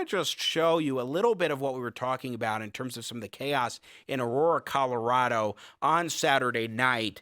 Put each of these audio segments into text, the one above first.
just show you a little bit of what we were talking about in terms of some of the chaos in Aurora, Colorado on Saturday night.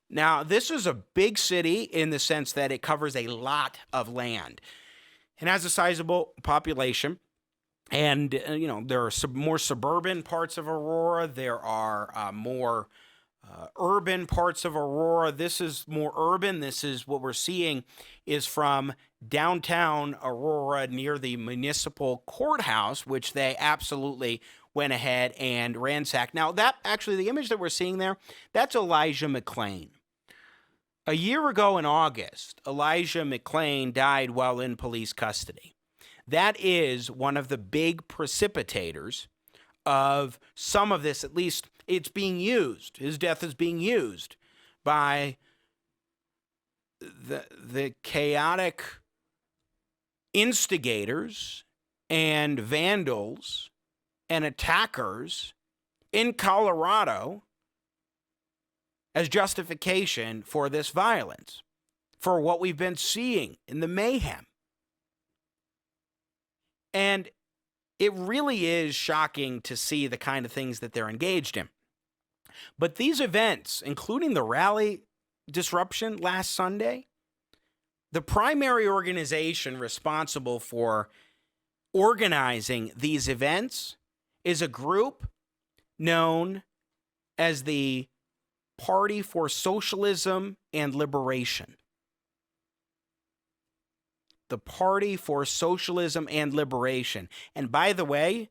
Now, this is a big city in the sense that it covers a lot of land and has a sizable population. And, there are more suburban parts of Aurora. There are more urban parts of Aurora. This is more urban. This is what we're seeing is from downtown Aurora near the Municipal Courthouse, which they absolutely went ahead and ransacked. Now, that actually, the image that we're seeing there, that's Elijah McClain. A year ago in August, Elijah McClain died while in police custody. That is one of the big precipitators of some of this. At least it's being used. His death is being used by the chaotic instigators and vandals and attackers in Colorado as justification for this violence, for what we've been seeing in the mayhem. And it really is shocking to see the kind of things that they're engaged in. But these events, including the rally disruption last Sunday, the primary organization responsible for organizing these events is a group known as the Party for Socialism and Liberation. The Party for Socialism and Liberation. And by the way,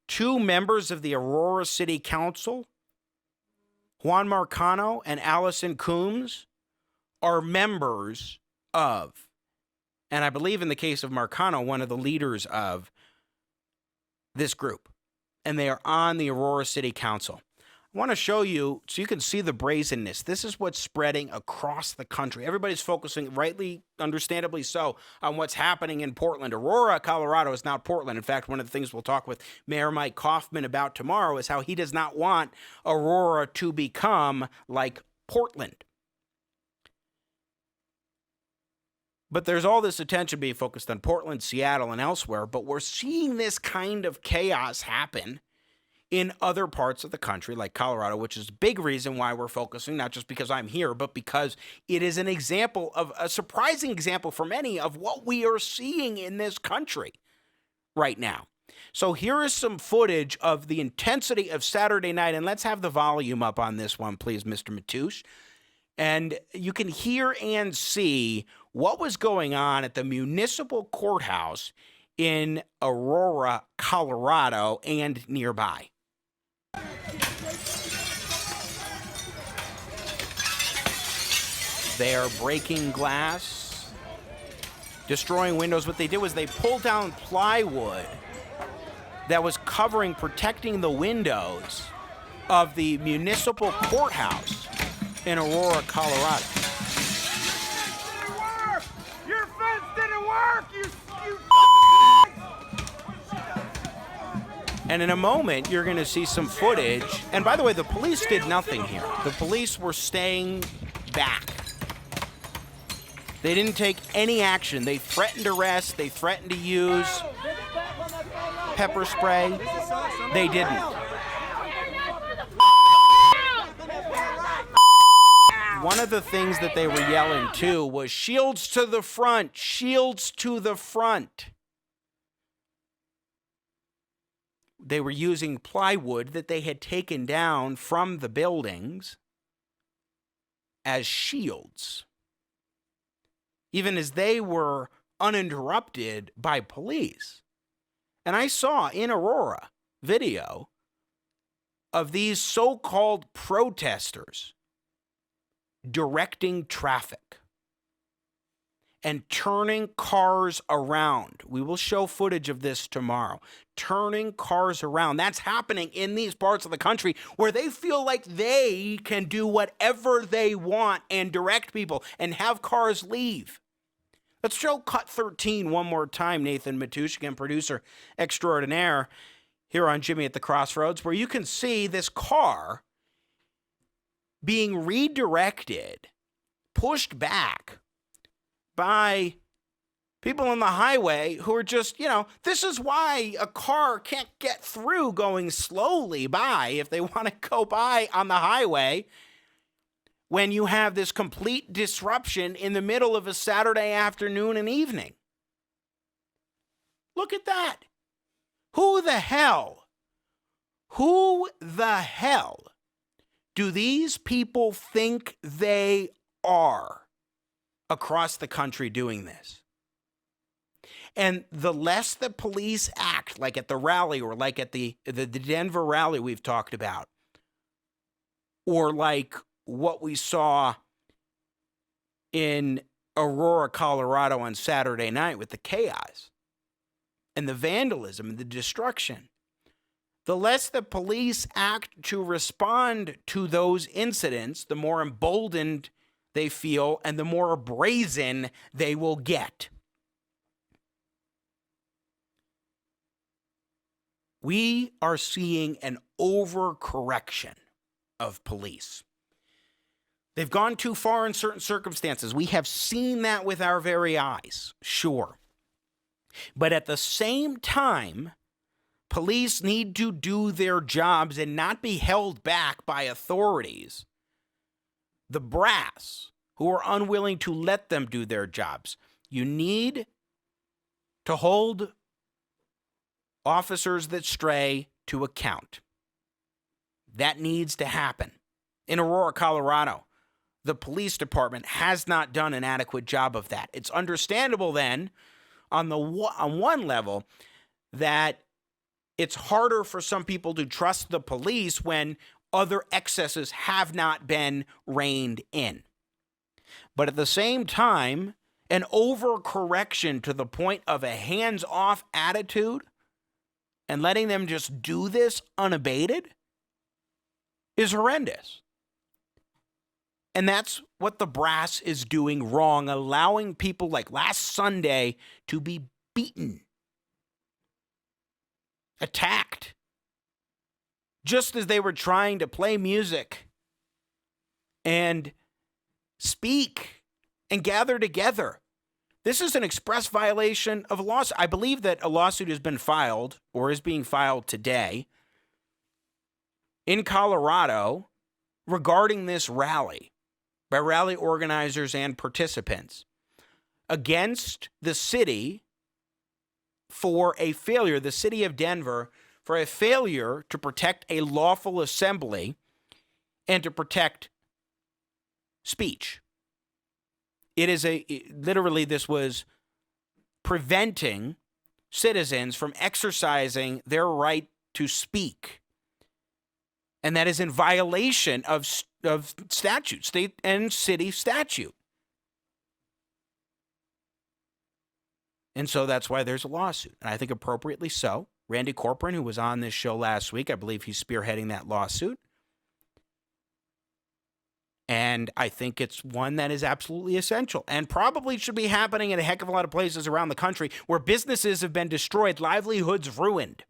2 members of the Aurora City Council, Juan Marcano and Allison Coombs, are members of, and I believe in the case of Marcano, one of the leaders of this group. And they are on the Aurora City Council. I want to show you so you can see the brazenness. This is what's spreading across the country. Everybody's focusing, rightly, understandably so, on what's happening in Portland. Aurora, Colorado is not Portland. In fact, one of the things we'll talk with Mayor Mike Kaufman about tomorrow is how he does not want Aurora to become like Portland. But there's all this attention being focused on Portland, Seattle, and elsewhere, but we're seeing this kind of chaos happen in other parts of the country, like Colorado, which is a big reason why we're focusing, not just because I'm here, but because it is an example of a surprising example for many of what we are seeing in this country right now. So here is some footage of the intensity of Saturday night, and let's have the volume up on this one, please, Mr. Matoush. And you can hear and see what was going on at the Municipal Courthouse in Aurora, Colorado, and nearby. They are breaking glass, destroying windows. What they did was they pulled down plywood that was protecting the windows of the Municipal Courthouse in Aurora, Colorado. Your fence didn't work, you And in a moment, you're going to see some footage. And by the way, the police did nothing here. The police were staying back. They didn't take any action. They threatened arrest. They threatened to use pepper spray. They didn't. One of the things that they were yelling too was shields to the front, shields to the front. They were using plywood that they had taken down from the buildings as shields, even as they were uninterrupted by police. And I saw in Aurora video of these so-called protesters directing traffic and turning cars around. We will show footage of this tomorrow. Turning cars around. That's happening in these parts of the country where they feel like they can do whatever they want and direct people and have cars leave. Let's show cut 13 one more time, Nathan Matoush, again, producer extraordinaire here on Jimmy at the Crossroads, where you can see this car being redirected, pushed back by people on the highway who are just, this is why a car can't get through going slowly by if they want to go by on the highway when you have this complete disruption in the middle of a Saturday afternoon and evening. Look at that. Who the hell do these people think they are across the country doing this? And the less the police act, like at the rally or like at the Denver rally we've talked about, or like what we saw in Aurora, Colorado on Saturday night with the chaos and the vandalism and the destruction, the less the police act to respond to those incidents, the more emboldened they feel and the more brazen they will get. We are seeing an overcorrection of police. They've gone too far in certain circumstances. We have seen that with our very eyes, sure. But at the same time, police need to do their jobs and not be held back by authorities, the brass, who are unwilling to let them do their jobs. You need to hold officers that stray to account. That needs to happen. In Aurora, Colorado, the police department has not done an adequate job of that. It's understandable then, on one level, that it's harder for some people to trust the police when other excesses have not been reined in. But at the same time, an overcorrection to the point of a hands-off attitude and letting them just do this unabated is horrendous. And that's what the brass is doing wrong, allowing people like last Sunday to be beaten, attacked, just as they were trying to play music and speak and gather together. This is an express violation of a lawsuit. I believe that a lawsuit has been filed or is being filed today in Colorado regarding this rally by rally organizers and participants against the city for a failure, the city of Denver, for a failure to protect a lawful assembly and to protect speech. Literally, this was preventing citizens from exercising their right to speak. And that is in violation of statute, state and city statute. And so that's why there's a lawsuit. And I think appropriately so. Randy Corcoran, who was on this show last week, I believe he's spearheading that lawsuit. And I think it's one that is absolutely essential and probably should be happening in a heck of a lot of places around the country where businesses have been destroyed, livelihoods ruined.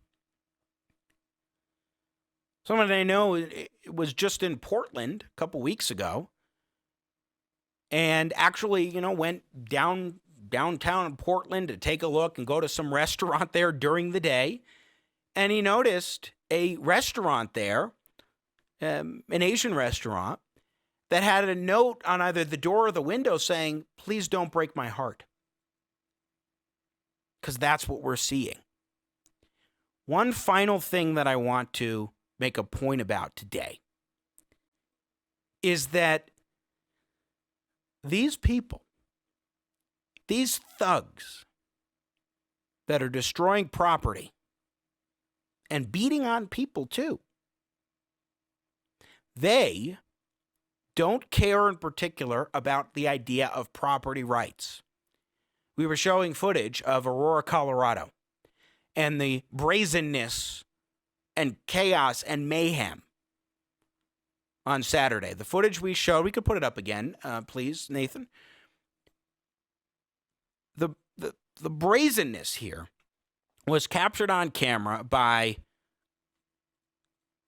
Someone I know was just in Portland a couple weeks ago and actually, went downtown in Portland to take a look and go to some restaurant there during the day. And he noticed a restaurant there, an Asian restaurant, that had a note on either the door or the window saying, "Please don't break my heart." Because that's what we're seeing. One final thing that I want to make a point about today is that these people, these thugs that are destroying property and beating on people too, they don't care in particular about the idea of property rights. We were showing footage of Aurora, Colorado, and the brazenness and chaos and mayhem on Saturday. The footage we showed, we could put it up again, please, Nathan. The brazenness here was captured on camera by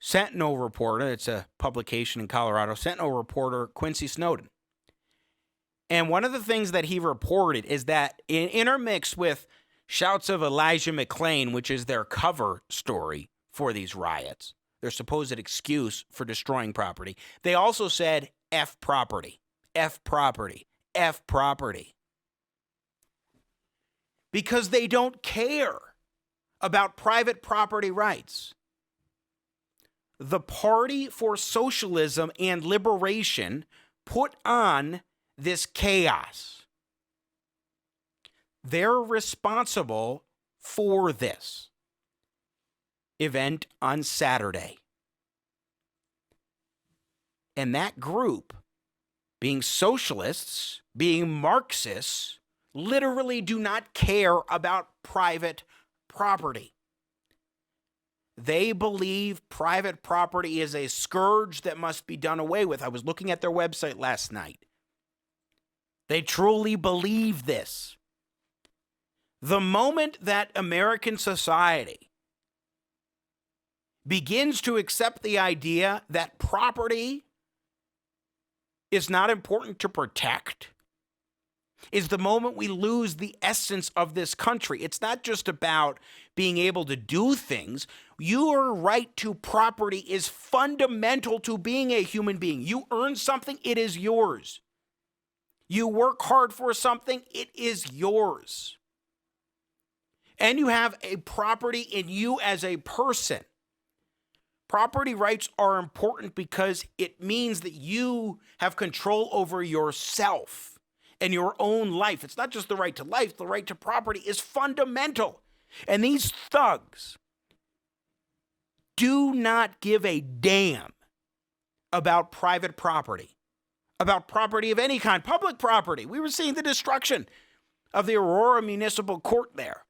Sentinel reporter, it's a publication in Colorado, Sentinel reporter Quincy Snowden. And one of the things that he reported is that intermixed with shouts of Elijah McClain, which is their cover story for these riots, their supposed excuse for destroying property, they also said F property, F property, F property. Because they don't care about private property rights. The Party for Socialism and Liberation put on this chaos. They're responsible for this event on Saturday. And that group, being socialists, being Marxists, literally do not care about private property. They believe private property is a scourge that must be done away with. I was looking at their website last night. They truly believe this. The moment that American society begins to accept the idea that property is not important to protect is the moment we lose the essence of this country. It's not just about being able to do things. Your right to property is fundamental to being a human being. You earn something, it is yours. You work hard for something, it is yours. And you have a property in you as a person. Property rights are important because it means that you have control over yourself and your own life. It's not just the right to life, the right to property is fundamental. And these thugs do not give a damn about private property, about property of any kind, public property. We were seeing the destruction of the Aurora Municipal Court there.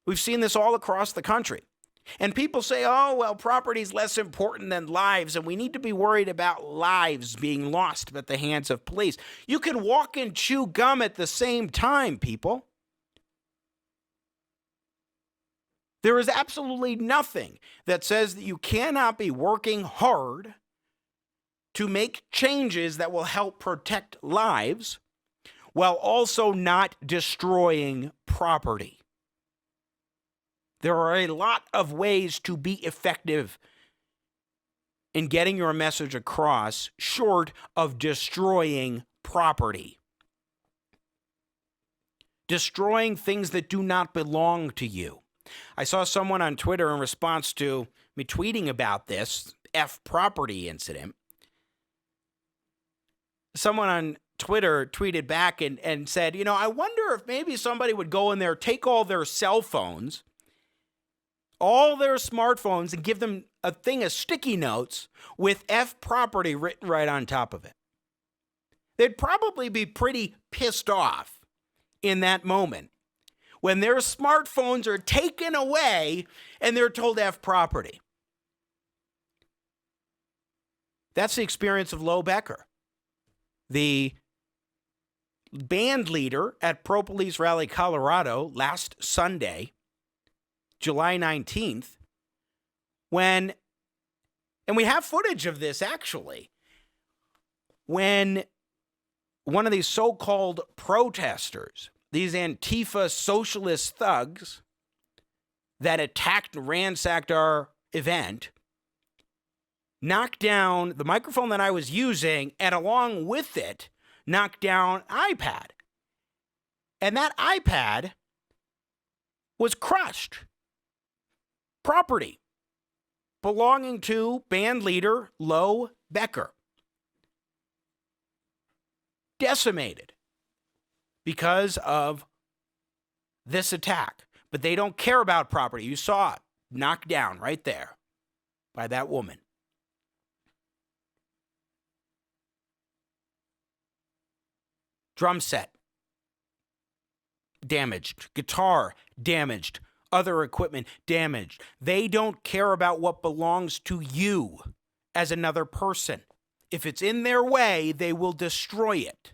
We've seen this all across the country. And people say, oh, well, property is less important than lives, and we need to be worried about lives being lost at the hands of police. You can walk and chew gum at the same time, people. There is absolutely nothing that says that you cannot be working hard to make changes that will help protect lives while also not destroying property. There are a lot of ways to be effective in getting your message across, short of destroying property. Destroying things that do not belong to you. I saw someone on Twitter in response to me tweeting about this F property incident. Someone on Twitter tweeted back and said, I wonder if maybe somebody would go in there, take all their cell phones, all their smartphones, and give them a thing of sticky notes with F property written right on top of it. They'd probably be pretty pissed off in that moment when their smartphones are taken away and they're told F property. That's the experience of Lo Becker, the band leader at Pro Police Rally Colorado last Sunday, July 19th, and we have footage of this actually, when one of these so-called protesters, these Antifa socialist thugs that attacked and ransacked our event, knocked down the microphone that I was using, and along with it, knocked down an iPad. And that iPad was crushed. Property belonging to band leader Lo Becker. Decimated because of this attack. But they don't care about property. You saw it knocked down right there by that woman. Drum set damaged. Guitar damaged. Other equipment damaged. They don't care about what belongs to you as another person. If it's in their way, they will destroy it.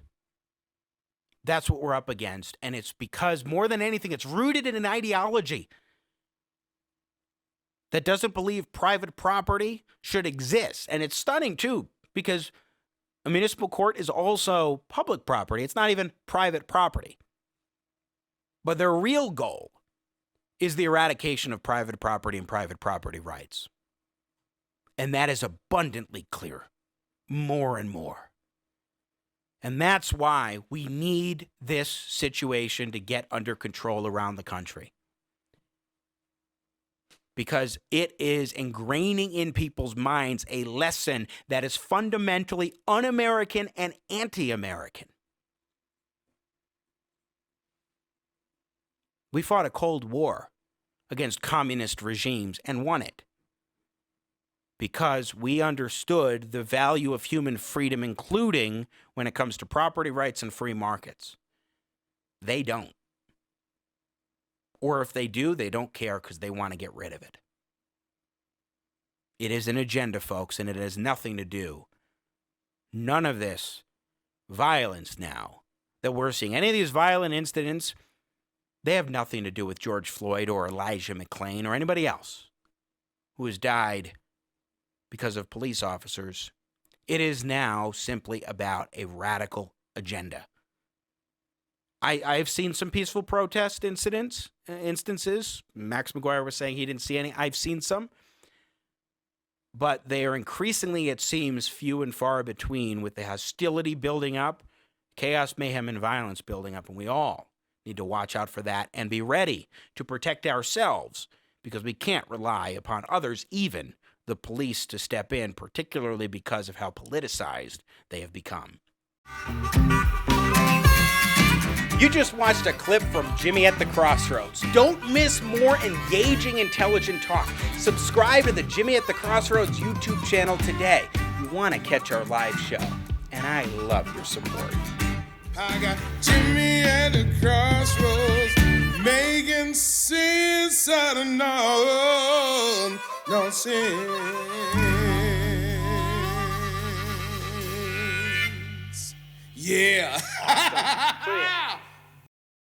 That's what we're up against. And it's because, more than anything, it's rooted in an ideology that doesn't believe private property should exist. And it's stunning, too, because A municipal court is also public property. It's not even private property. But their real goal is the eradication of private property and private property rights. And that is abundantly clear, more and more. And that's why we need this situation to get under control around the country. Because it is ingraining in people's minds a lesson that is fundamentally un-American and anti-American. We fought a Cold War against communist regimes and won it because we understood the value of human freedom, including when it comes to property rights and free markets. They don't. Or if they do, they don't care because they want to get rid of it. It is an agenda, folks, and it has nothing to do. None of this violence now that we're seeing, any of these violent incidents, they have nothing to do with George Floyd or Elijah McClain or anybody else who has died because of police officers. It is now simply about a radical agenda. I've seen some peaceful protest instances. Max McGuire was saying he didn't see any. I've seen some. But they are increasingly, it seems, few and far between, with the hostility building up, chaos, mayhem, and violence building up. And we all need to watch out for that and be ready to protect ourselves, because we can't rely upon others, even the police, to step in, particularly because of how politicized they have become. You just watched a clip from Jimmy at the Crossroads. Don't miss more engaging, intelligent talk. Subscribe to the Jimmy at the Crossroads YouTube channel today. You want to catch our live show. And I love your support. I got Jimmy at the Crossroads, making sense out of no sense. Yeah. Awesome.